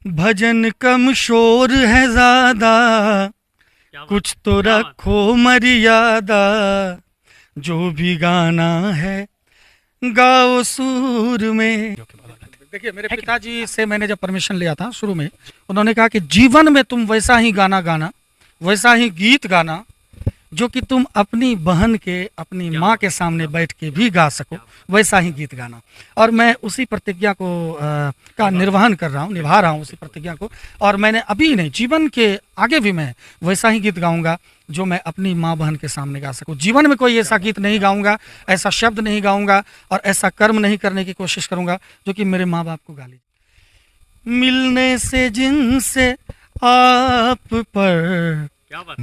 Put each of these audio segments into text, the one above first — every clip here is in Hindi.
भजन कम शोर है ज्यादा, कुछ तो रखो मर्यादा, जो भी गाना है गाओ सूर में। देखिए, मेरे पिताजी से मैंने जब परमिशन लिया था शुरू में, उन्होंने कहा कि जीवन में तुम वैसा ही गाना गाना, वैसा ही गीत गाना जो कि तुम अपनी बहन के, अपनी माँ के सामने बैठ के भी गा सको, वैसा ही गीत गाना। और मैं उसी प्रतिज्ञा को का निर्वहन कर रहा हूँ, निभा रहा हूँ उसी प्रतिज्ञा को। और मैंने अभी नहीं, जीवन के आगे भी मैं वैसा ही गीत गाऊंगा जो मैं अपनी माँ बहन के सामने गा सकूँ। जीवन में कोई ऐसा गीत नहीं गाऊंगा, ऐसा शब्द नहीं गाऊंगा और ऐसा कर्म नहीं करने की कोशिश करूंगा जो कि मेरे माँ बाप को गा लीजिए। मिलने से जिनसे आप पर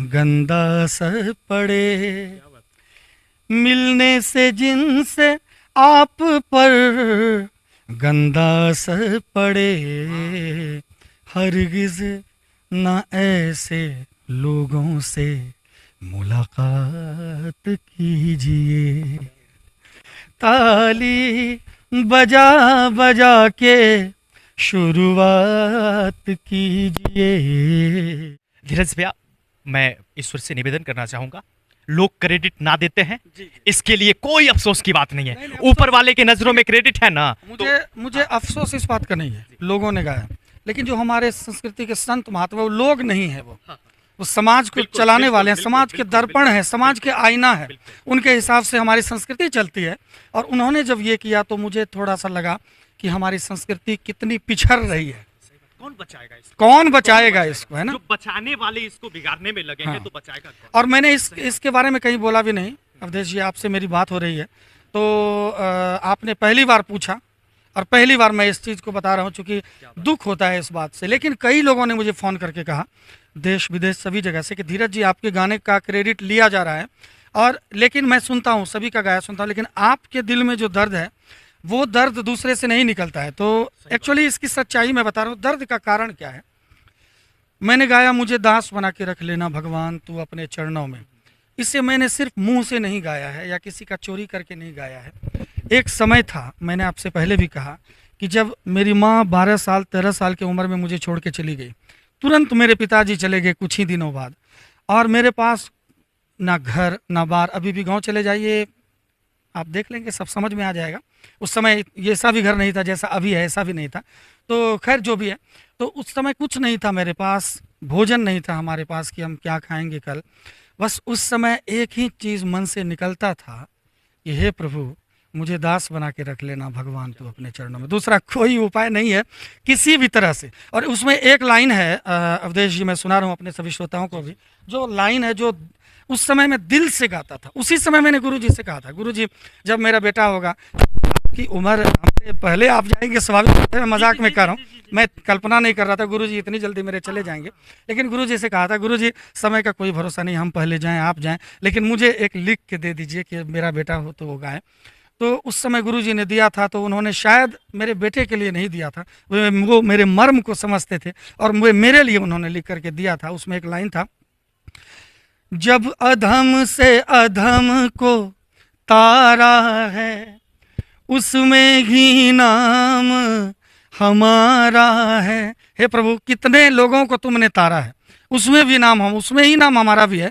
गंदा असर पड़े, मिलने से जिनसे आप पर गंदा असर पड़े, हरगिज ना ऐसे लोगों से मुलाकात कीजिए, ताली बजा बजा के शुरुआत कीजिए। धीरज भैया, मैं ईश्वर से निवेदन करना चाहूंगा, लोग क्रेडिट ना देते हैं, इसके लिए कोई अफसोस की बात नहीं है। ऊपर वाले के नजरों में क्रेडिट है ना। मुझे अफसोस इस बात का नहीं है, लोगों ने गाया, लेकिन जो हमारे संस्कृति के संत महात्मा, वो लोग नहीं है, वो समाज को चलाने वाले हैं, समाज के दर्पण है, समाज के आईना है, उनके हिसाब से हमारी संस्कृति चलती है। और उन्होंने जब ये किया तो मुझे थोड़ा सा लगा कि हमारी संस्कृति कितनी पिछड़ रही है। कौन बचाएगा इसको? कौन बचाएगा इसको, है ना? जो बचाने वाले इसको बिगाड़ने में लगे हैं, तो बचाएगा कौन? और मैंने इसके बारे में कहीं बोला भी नहीं। अवधेश जी, आपसे मेरी बात हो रही है तो आपने पहली बार पूछा और पहली बार मैं इस चीज़ को बता रहा हूँ, चूँकि दुख होता है इस बात से। लेकिन कई लोगों ने मुझे फ़ोन करके कहा, देश विदेश सभी जगह से, कि धीरज जी आपके गाने का क्रेडिट लिया जा रहा है, और लेकिन मैं सुनता हूँ, सभी का गाया सुनता हूँ, लेकिन आपके दिल में जो दर्द है वो दर्द दूसरे से नहीं निकलता है। तो एक्चुअली इसकी सच्चाई मैं बता रहा हूँ, दर्द का कारण क्या है। मैंने गाया, मुझे दास बना के रख लेना भगवान तू अपने चरणों में। इसे मैंने सिर्फ मुंह से नहीं गाया है या किसी का चोरी करके नहीं गाया है। एक समय था, मैंने आपसे पहले भी कहा, कि जब मेरी माँ 12 साल 13 साल की उम्र में मुझे छोड़ के चली गई, तुरंत मेरे पिताजी चले गए कुछ ही दिनों बाद, और मेरे पास ना घर ना बार। अभी भी गांव चले जाइए, आप देख लेंगे, सब समझ में आ जाएगा। उस समय ये ऐसा भी घर नहीं था जैसा अभी है, ऐसा भी नहीं था। तो खैर जो भी है, तो उस समय कुछ नहीं था मेरे पास, भोजन नहीं था हमारे पास कि हम क्या खाएंगे कल। बस उस समय एक ही चीज़ मन से निकलता था कि हे प्रभु, मुझे दास बना के रख लेना भगवान तू अपने चरणों में। दूसरा कोई उपाय नहीं है किसी भी तरह से। और उसमें एक लाइन है, अवधेश जी, मैं सुना रहा हूँ अपने सभी श्रोताओं को भी, जो लाइन है जो उस समय मैं दिल से गाता था। उसी समय मैंने गुरुजी से कहा था, गुरुजी जब मेरा बेटा होगा, आपकी उम्र हमसे पहले आप जाएंगे, स्वाभाविक है, मजाक में कर रहा हूँ, मैं कल्पना नहीं कर रहा था गुरुजी इतनी जल्दी मेरे चले जाएंगे। लेकिन गुरुजी से कहा था, गुरुजी समय का कोई भरोसा नहीं, हम पहले जाएं आप जाएं, लेकिन मुझे एक लिख के दे दीजिए कि मेरा बेटा हो तो वो गाए। तो उस समय गुरुजी ने दिया था, तो उन्होंने शायद मेरे बेटे के लिए नहीं दिया था, वो मेरे मर्म को समझते थे और मेरे लिए उन्होंने लिख करके दिया था। उसमें एक लाइन था, जब अधम से अधम को तारा है, उसमें ही नाम हमारा है। हे प्रभु, कितने लोगों को तुमने तारा है, उसमें भी नाम हम, उसमें ही नाम हमारा भी है।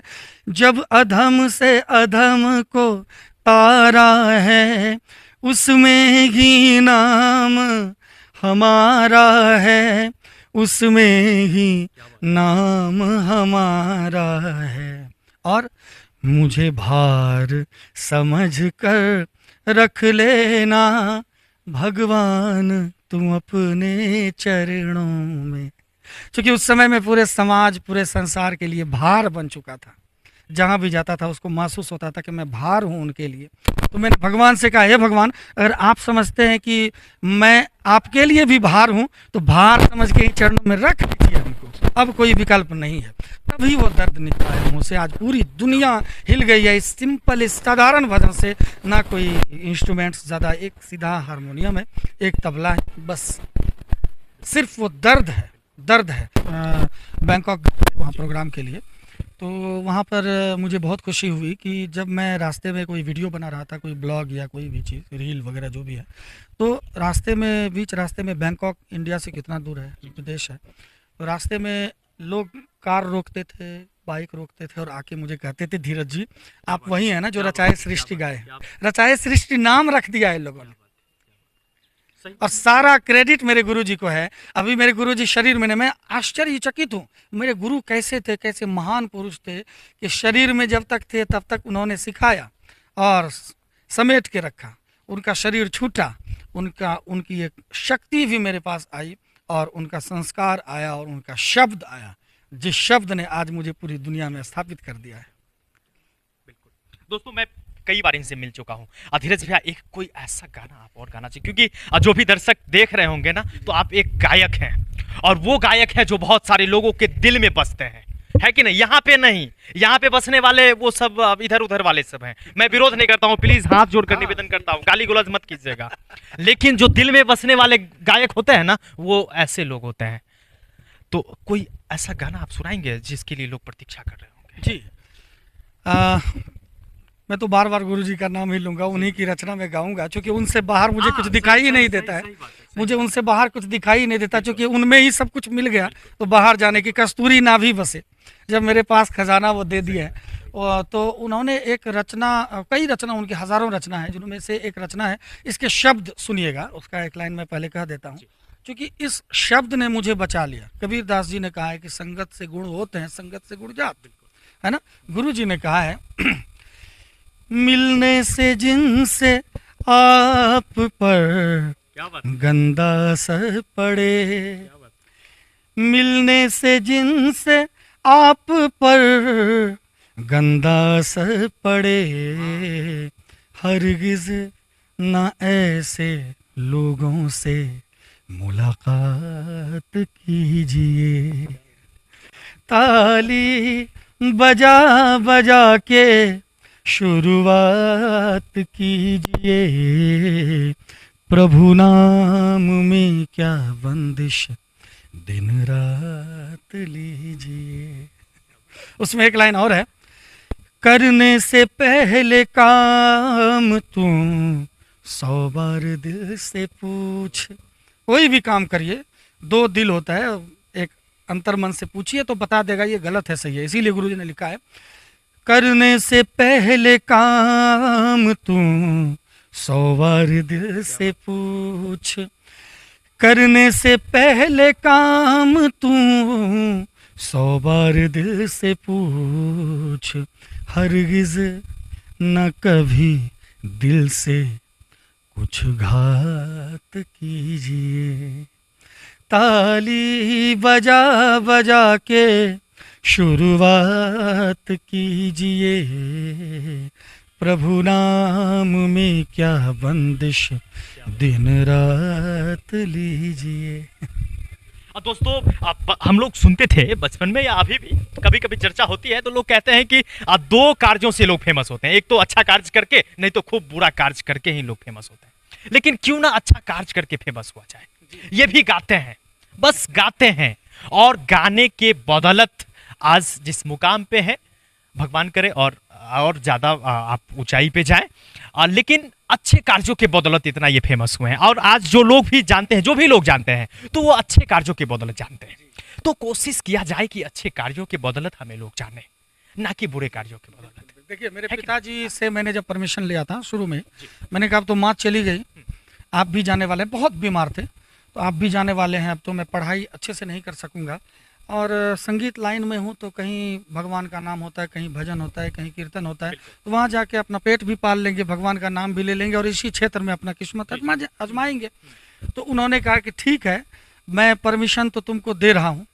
जब अधम से अधम को तारा है, उसमें ही नाम हमारा है, उसमें ही नाम हमारा है। और मुझे भार समझ कर रख लेना भगवान तुम अपने चरणों में। क्योंकि उस समय में पूरे समाज, पूरे संसार के लिए भार बन चुका था। जहाँ भी जाता था उसको महसूस होता था कि मैं भार हूँ उनके लिए। तो मैंने भगवान से कहा, हे भगवान, अगर आप समझते हैं कि मैं आपके लिए भी भार हूँ तो भार समझ के चरणों में रख दीजिए हमको, अब कोई विकल्प नहीं है। तभी वो दर्द निकला है मुँह से। आज पूरी दुनिया हिल गई है इस सिंपल, इस साधारण भजन से। ना कोई इंस्ट्रूमेंट्स ज़्यादा, एक सीधा हारमोनियम है, एक तबला है, बस सिर्फ वो दर्द है, दर्द है। बैंकॉक वहाँ प्रोग्राम के लिए, तो वहाँ पर मुझे बहुत खुशी हुई कि जब मैं रास्ते में कोई वीडियो बना रहा था, कोई ब्लॉग या कोई भी चीज़, रील वगैरह जो भी है, तो रास्ते में, बीच रास्ते में, बैंकॉक इंडिया से कितना दूर है, प्रदेश है, तो रास्ते में लोग कार रोकते थे, बाइक रोकते थे और आके मुझे कहते थे, धीरज जी आप वही हैं ना जो रचाए सृष्टि गाए। रचाए सृष्टि नाम रख दिया है लोगों ने, और सारा क्रेडिट मेरे गुरुजी को है। अभी मेरे गुरुजी शरीर में नहीं, मैं आश्चर्यचकित हूँ मेरे गुरु कैसे थे, कैसे महान पुरुष थे कि शरीर में जब तक थे तब तक उन्होंने सिखाया और समेट के रखा। उनका शरीर छूटा, उनकी एक शक्ति भी मेरे पास आई और उनका संस्कार आया और उनका शब्द आया, जिस शब्द ने आज मुझे पूरी दुनिया में स्थापित कर दिया है। बिल्कुल दोस्तों, मैं कई बार इनसे मिल चुका हूँ। धीरज भैया एक कोई ऐसा गाना आप और गाना चाहिए, क्योंकि जो भी दर्शक देख रहे होंगे ना, तो आप एक गायक हैं और वो गायक है जो बहुत सारे लोगों के दिल में बसते हैं, है कि नहीं? यहाँ पे नहीं, यहाँ पे बसने वाले वो सब इधर उधर वाले सब हैं। मैं विरोध नहीं करता हूँ, प्लीज हाथ जोड़कर निवेदन करता हूँ, गाली गलौज मत कीजिएगा। लेकिन जो दिल में बसने वाले गायक होते हैं ना, वो ऐसे लोग होते हैं। तो कोई ऐसा गाना आप सुनाएंगे जिसके लिए लोग प्रतीक्षा कर रहे होंगे? जी, मैं तो बार बार गुरुजी का नाम ही लूंगा, उन्हीं की रचना में गाऊंगा, क्योंकि उनसे बाहर मुझे कुछ दिखाई ही नहीं देता है। मुझे उनसे बाहर कुछ दिखाई ही नहीं देता, क्योंकि उनमें ही सब कुछ मिल गया, तो बाहर जाने की कस्तूरी ना भी बसे। जब मेरे पास खजाना वो दे दिया है, तो उन्होंने एक रचना, कई रचना, उनकी हजारों रचना है, जिनमें से एक रचना है, इसके शब्द सुनिएगा, उसका एक लाइन मैं पहले कह देता हूँ, क्योंकि इस शब्द ने मुझे बचा लिया। कबीर दास जी ने कहा है कि संगत से गुण होते हैं, संगत से गुण जात, है ना। गुरु जी ने कहा है मिलने से जिनसे आप पर गंदा असर पड़े, मिलने से जिनसे आप पर गंदा असर पड़े, हरगिज ना ऐसे लोगों से मुलाकात कीजिए, ताली बजा बजा के शुरुआत कीजिए, प्रभु नाम में क्या बंदिश दिन रात लीजिए। उसमें एक लाइन और है, करने से पहले काम तुम 100 बार दिल से पूछ। कोई भी काम करिए, 2 दिल होता है, एक अंतर मन से पूछिए तो बता देगा ये गलत है सही है। इसीलिए गुरुजी ने लिखा है करने से पहले काम तुम 100 बार दिल से पूछ, करने से पहले काम तुम 100 बार दिल से पूछ, हरगिज न कभी दिल से कुछ घात कीजिए, ताली बजा बजा के शुरुआत कीजिए, प्रभु नाम में क्या बंदिश दिन रात लीजिए। दोस्तों, हम लोग सुनते थे बचपन में या अभी भी कभी कभी चर्चा होती है, तो लोग कहते हैं कि 2 कार्यों से लोग फेमस होते हैं, एक तो अच्छा कार्य करके, नहीं तो खूब बुरा कार्य करके ही लोग फेमस होते हैं। लेकिन क्यों ना अच्छा कार्य करके फेमस हुआ जाए। ये भी गाते हैं, बस गाते हैं, और गाने के बदौलत आज जिस मुकाम पे है, भगवान करे और ज़्यादा आप ऊंचाई पे जाएं। लेकिन अच्छे कार्यों के बदौलत इतना ये फेमस हुए हैं, और आज जो लोग भी जानते हैं, जो भी लोग जानते हैं, तो वो अच्छे कार्यों के बदौलत जानते हैं। तो कोशिश किया जाए कि अच्छे कार्यों के बदौलत हमें लोग जाने, ना कि बुरे कार्यों के बदौलत। देखिए, मेरे पिताजी से मैंने जब परमिशन लिया था शुरू में, मैंने कहा अब तो माँ चली गई, आप भी जाने वाले हैं, बहुत बीमार थे, तो आप भी जाने वाले हैं, अब तो मैं पढ़ाई अच्छे से नहीं कर सकूँगा, और संगीत लाइन में हूँ, तो कहीं भगवान का नाम होता है, कहीं भजन होता है, कहीं कीर्तन होता है, तो वहाँ जाके अपना पेट भी पाल लेंगे, भगवान का नाम भी ले लेंगे, और इसी क्षेत्र में अपना किस्मत आजमाएंगे। तो उन्होंने कहा कि ठीक है, मैं परमिशन तो तुमको दे रहा हूँ।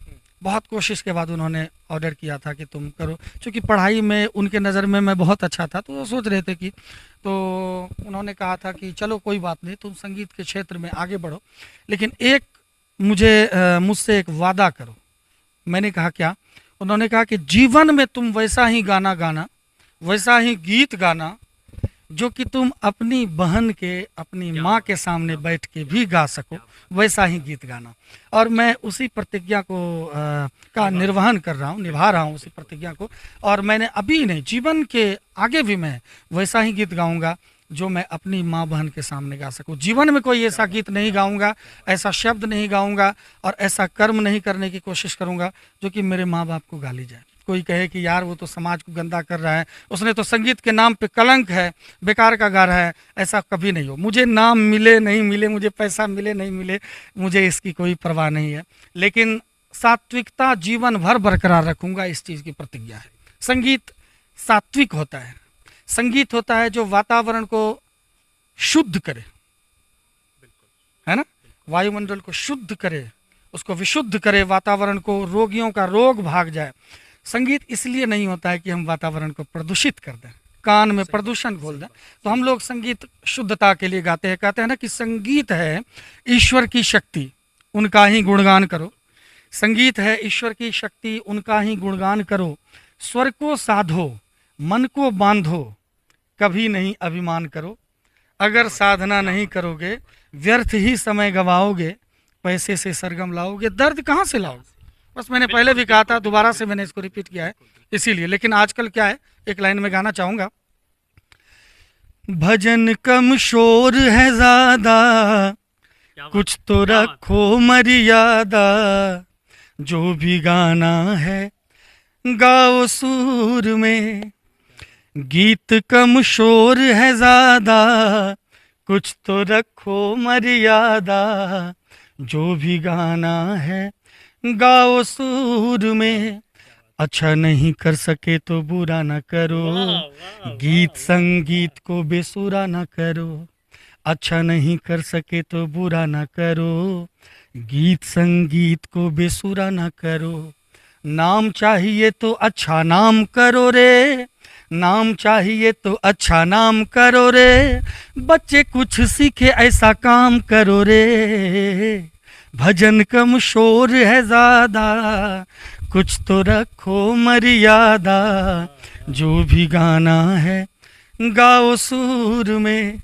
बहुत कोशिश के बाद उन्होंने ऑर्डर किया था कि तुम करो, क्योंकि पढ़ाई में उनके नज़र में मैं बहुत अच्छा था, तो वो सोच रहे थे कि, तो उन्होंने कहा था कि चलो कोई बात नहीं, तुम संगीत के क्षेत्र में आगे बढ़ो, लेकिन एक मुझसे एक वादा करो। मैंने कहा क्या? उन्होंने कहा कि जीवन में तुम वैसा ही गाना गाना, वैसा ही गीत गाना, जो कि तुम अपनी बहन के, अपनी माँ के सामने बैठ के भी गा सको, वैसा ही गीत गाना। और मैं उसी प्रतिज्ञा को का निर्वहन कर रहा हूँ, निभा रहा हूँ उसी प्रतिज्ञा को। और मैंने अभी नहीं, जीवन के आगे भी मैं वैसा ही गीत गाऊंगा जो मैं अपनी माँ बहन के सामने गा सकूं। जीवन में कोई ऐसा गीत नहीं गाऊंगा, ऐसा शब्द नहीं गाऊंगा और ऐसा कर्म नहीं करने की कोशिश करूंगा जो कि मेरे माँ बाप को गाली जाए। कोई कहे कि यार वो तो समाज को गंदा कर रहा है, उसने तो संगीत के नाम पे कलंक है, बेकार का गा रहा है। ऐसा कभी नहीं हो। मुझे नाम मिले नहीं मिले, मुझे पैसा मिले नहीं मिले, मुझे इसकी कोई परवाह नहीं है, लेकिन सात्विकता जीवन भर बरकरार रखूंगा, इस चीज़ की प्रतिज्ञा है। संगीत सात्विक होता है, संगीत होता है जो वातावरण को शुद्ध करे, है ना, वायुमंडल को शुद्ध करे, उसको विशुद्ध करे, वातावरण को, रोगियों का रोग भाग जाए। संगीत इसलिए नहीं होता है कि हम वातावरण को प्रदूषित कर दें, कान में प्रदूषण घोल दें। तो हम लोग संगीत शुद्धता के लिए गाते हैं। कहते हैं ना कि संगीत है ईश्वर की शक्ति, उनका ही गुणगान करो। संगीत है ईश्वर की शक्ति, उनका ही गुणगान करो। स्वर को साधो, मन को बांधो, कभी नहीं अभिमान करो। अगर साधना नहीं करोगे व्यर्थ ही समय गवाओगे, पैसे से सरगम लाओगे, दर्द कहाँ से लाओगे। बस मैंने पहले भी कहा था, दोबारा से मैंने इसको रिपीट किया है इसीलिए। लेकिन आजकल क्या है, एक लाइन में गाना चाहूंगा। भजन कम शोर है ज्यादा, कुछ तो रखो मर्यादा, जो भी गाना है गाओ सूर में। गीत कम शोर है ज्यादा, कुछ तो रखो मर्यादा, जो भी गाना है गाओ सूर में। अच्छा नहीं कर सके तो बुरा न करो, गीत संगीत को बेसुरा न करो। अच्छा नहीं कर सके तो बुरा न करो, गीत संगीत को बेसुरा न करो। नाम चाहिए तो अच्छा नाम करो रे, नाम चाहिए तो अच्छा नाम करो रे। बच्चे कुछ सीखे ऐसा काम करो रे। भजन कम शोर है ज्यादा, कुछ तो रखो मर्यादा, जो भी गाना है गाओ सूर में।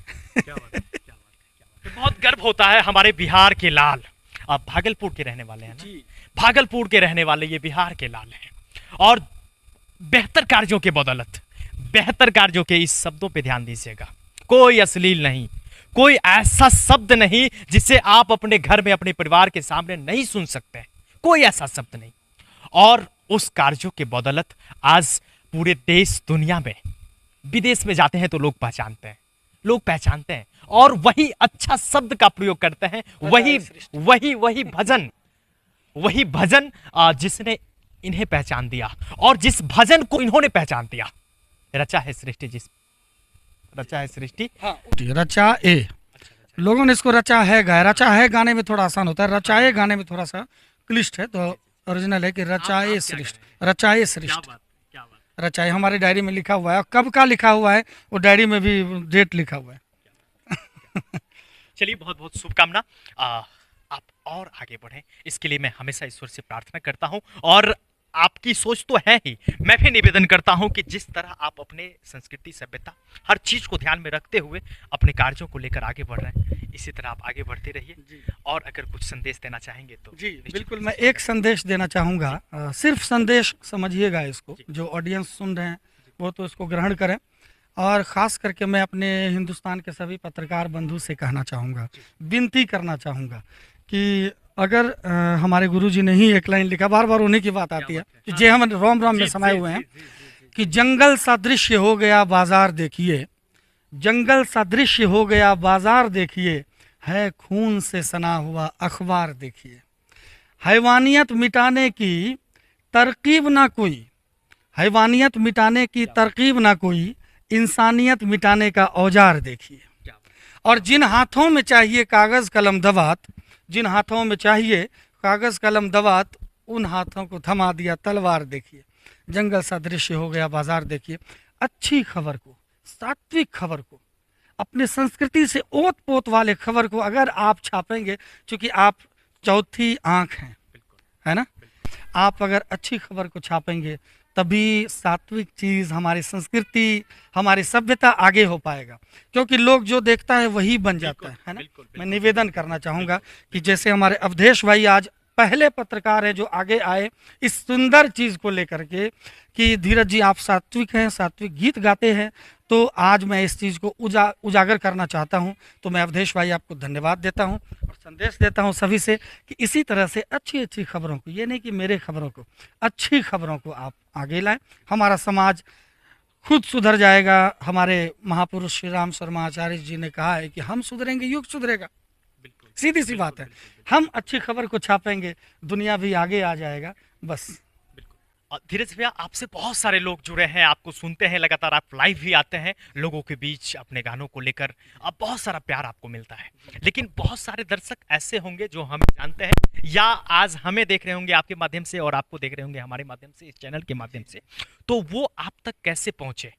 बहुत गर्व होता है हमारे बिहार के लाल। आप भागलपुर के रहने वाले हैं ना? भागलपुर के रहने वाले ये बिहार के लाल हैं और बेहतर कार्यों के बदौलत, बेहतर कार्यों के इस शब्दों पे ध्यान दीजिएगा। कोई अश्लील नहीं, कोई ऐसा शब्द नहीं जिसे आप अपने घर में अपने परिवार के सामने नहीं सुन सकते, कोई ऐसा शब्द नहीं। और उस कार्यों के बदौलत आज पूरे देश दुनिया में, विदेश में जाते हैं तो लोग पहचानते हैं, लोग पहचानते हैं और वही अच्छा शब्द का प्रयोग करते हैं। वही भजन जिसने इन्हें पहचान दिया और जिस भजन को इन्होंने पहचान दिया। रचा है सृष्टि, जिस रचा है सृष्टि, हाँ, रचा ए, लोगों ने इसको रचा है गाया। रचा है गाने में थोड़ा आसान होता है, रचाए गाने में थोड़ा सा क्लिष्ट है। तो ओरिजिनल है कि रचाए सृष्टि, रचाए सृष्टि, रचाए। हमारी डायरी में लिखा हुआ है, कब का लिखा हुआ है वो डायरी में भी डेट लिखा हुआ है। चलिए, बहुत बहुत शुभकामना। आप और आगे बढ़ें, इसके लिए मैं हमेशा ईश्वर से प्रार्थना करता हूं। और आपकी सोच तो है ही, मैं भी निवेदन करता हूं कि जिस तरह आप अपने संस्कृति, सभ्यता, हर चीज को ध्यान में रखते हुए अपने कार्यों को लेकर आगे बढ़ रहे हैं, इसी तरह आप आगे बढ़ते रहिए। और अगर कुछ संदेश देना चाहेंगे तो जी बिल्कुल, मैं एक संदेश देना चाहूँगा। सिर्फ संदेश समझिएगा इसको, जो ऑडियंस सुन रहे हैं वो तो इसको ग्रहण करें। और ख़ास करके मैं अपने हिंदुस्तान के सभी पत्रकार बंधु से कहना चाहूँगा, विनती करना चाहूँगा कि अगर हमारे गुरुजी ने ही एक लाइन लिखा, बार बार उन्हीं की बात आती है कि जे हम रोम रोम में समाये हुए हैं कि जंगल सा दृश्य हो गया बाजार देखिए, जंगल सा दृश्य हो गया बाजार देखिए, है खून से सना हुआ अखबार देखिए। हैवानियत मिटाने की तरकीब ना कोई, हैवानियत मिटाने की तरकीब ना कोई, इंसानियत मिटाने का औजार देखिए। और जिन हाथों में चाहिए कागज़ कलम दवात, जिन हाथों में चाहिए कागज़ कलम दवात, उन हाथों को थमा दिया तलवार देखिए। जंगल सा दृश्य हो गया बाजार देखिए। अच्छी खबर को, सात्विक खबर को, अपने संस्कृति से ओत पोत वाले खबर को अगर आप छापेंगे, चूँकि आप चौथी आँख हैं, है ना, आप अगर अच्छी खबर को छापेंगे तभी सात्विक चीज़, हमारी संस्कृति, हमारी सभ्यता आगे हो पाएगा। क्योंकि लोग जो देखता है वही बन जाता है ना। बिल्कुल, मैं निवेदन करना चाहूँगा कि जैसे हमारे अवधेश भाई आज पहले पत्रकार हैं जो आगे आए इस सुंदर चीज़ को लेकर के कि धीरज जी आप सात्विक हैं, सात्विक गीत गाते हैं, तो आज मैं इस चीज़ को उजागर करना चाहता हूं। तो मैं अवधेश भाई आपको धन्यवाद देता हूं और संदेश देता हूं सभी से कि इसी तरह से अच्छी अच्छी खबरों को, ये नहीं कि मेरे खबरों को, अच्छी खबरों को आप आगे लाएं। हमारा समाज खुद सुधर जाएगा। हमारे महापुरुष श्री राम शर्मा आचार्य जी ने कहा है कि हम सुधरेंगे युग सुधरेगा। बिल्कुल, सीधी सी बात है। हम अच्छी खबर को छापेंगे, दुनिया भी आगे आ जाएगा। बस बिल्कुल। धीरज भैया, आपसे बहुत सारे लोग जुड़े हैं, आपको सुनते हैं लगातार, आप लाइव भी आते हैं लोगों के बीच अपने गानों को लेकर, अब बहुत सारा प्यार आपको मिलता है। लेकिन बहुत सारे दर्शक ऐसे होंगे जो हमें जानते हैं या आज हमें देख रहे होंगे आपके माध्यम से और आपको देख रहे होंगे हमारे माध्यम से, इस चैनल के माध्यम से, तो वो आप तक कैसे पहुंचे,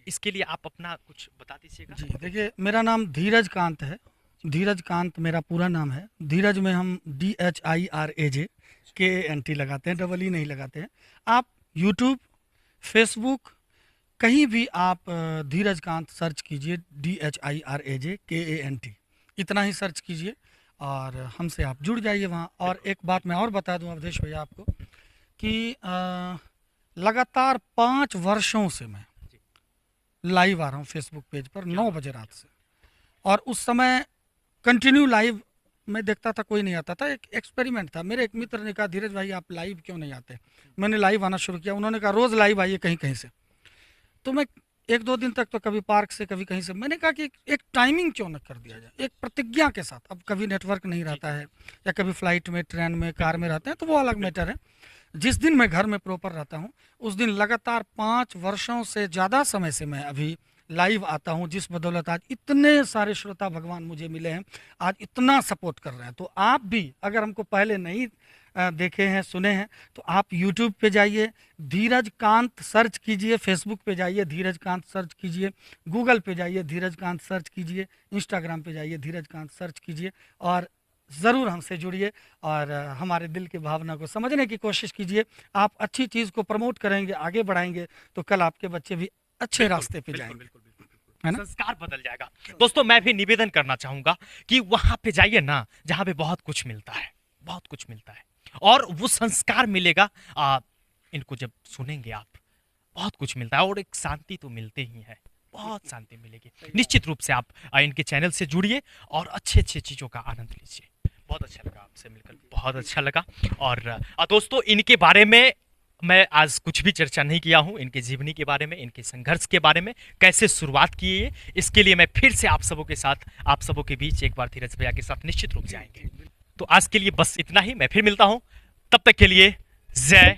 इसके लिए आप अपना कुछ बता दीजिएगा। जी देखिए, मेरा नाम धीरज कांत है। धीरज कांत मेरा पूरा नाम है। धीरज में हम DHIRAJ लगाते हैं, डबल ई नहीं लगाते हैं। आप यूट्यूब, फेसबुक, कहीं भी आप धीरज कांत सर्च कीजिए, DHIRAJ इतना ही सर्च कीजिए और हमसे आप जुड़ जाइए वहाँ। और एक बात मैं और बता दूं अवधेश भैया आपको कि लगातार 5 वर्षों से मैं लाइव आ रहा हूँ फेसबुक पेज पर 9 बजे रात से, और उस समय कंटिन्यू लाइव मैं देखता था, कोई नहीं आता था। एक एक्सपेरिमेंट था। मेरे एक मित्र ने कहा धीरज भाई आप लाइव क्यों नहीं आते। मैंने लाइव आना शुरू किया। उन्होंने कहा रोज़ लाइव आइए कहीं कहीं से। तो मैं 1-2 दिन तक तो कभी पार्क से कभी कहीं से, मैंने कहा कि एक टाइमिंग क्यों न कर दिया जाए, एक प्रतिज्ञा के साथ। अब कभी नेटवर्क नहीं रहता है या कभी फ्लाइट में, ट्रेन में, कार में रहते हैं तो वो अलग मैटर है। जिस दिन मैं घर में प्रॉपर रहता हूँ उस दिन लगातार 5 वर्षों से ज़्यादा समय से मैं अभी लाइव आता हूँ, जिस बदौलत आज इतने सारे श्रोता भगवान मुझे मिले हैं, आज इतना सपोर्ट कर रहे हैं। तो आप भी अगर हमको पहले नहीं देखे हैं, सुने हैं, तो आप यूट्यूब पे जाइए, धीरज कांत सर्च कीजिए, फेसबुक पे जाइए धीरज कांत सर्च कीजिए, गूगल पे जाइए धीरज कांत सर्च कीजिए, इंस्टाग्राम पे जाइए धीरज कांत सर्च कीजिए और ज़रूर हमसे जुड़िए और हमारे दिल की भावना को समझने की कोशिश कीजिए। आप अच्छी चीज़ को प्रमोट करेंगे, आगे बढ़ाएंगे, तो कल आपके बच्चे भी अच्छे रास्ते पे जाएंगे, है ना। संस्कार बदल जाएगा। दोस्तों, मैं भी निवेदन करना चाहूंगा कि वहां पे जाइए ना जहां पे बहुत कुछ मिलता है, बहुत कुछ मिलता है और वो संस्कार मिलेगा। इनको जब सुनेंगे आप, बहुत कुछ मिलता है और एक शांति तो मिलते ही है, बहुत शांति मिलेगी। निश्चित रूप से आप इनके चैनल से जुड़िए और अच्छे अच्छे चीजों का आनंद लीजिए। बहुत अच्छा लगा आपसे मिलकर, बहुत अच्छा लगा। और दोस्तों, इनके बारे में मैं आज कुछ भी चर्चा नहीं किया हूं, इनके जीवनी के बारे में, इनके संघर्ष के बारे में, कैसे शुरुआत की है, इसके लिए मैं फिर से आप सबों के साथ, आप सबों के बीच एक बार धीरज भैया के साथ निश्चित रूप से आएंगे। तो आज के लिए बस इतना ही। मैं फिर मिलता हूं, तब तक के लिए जय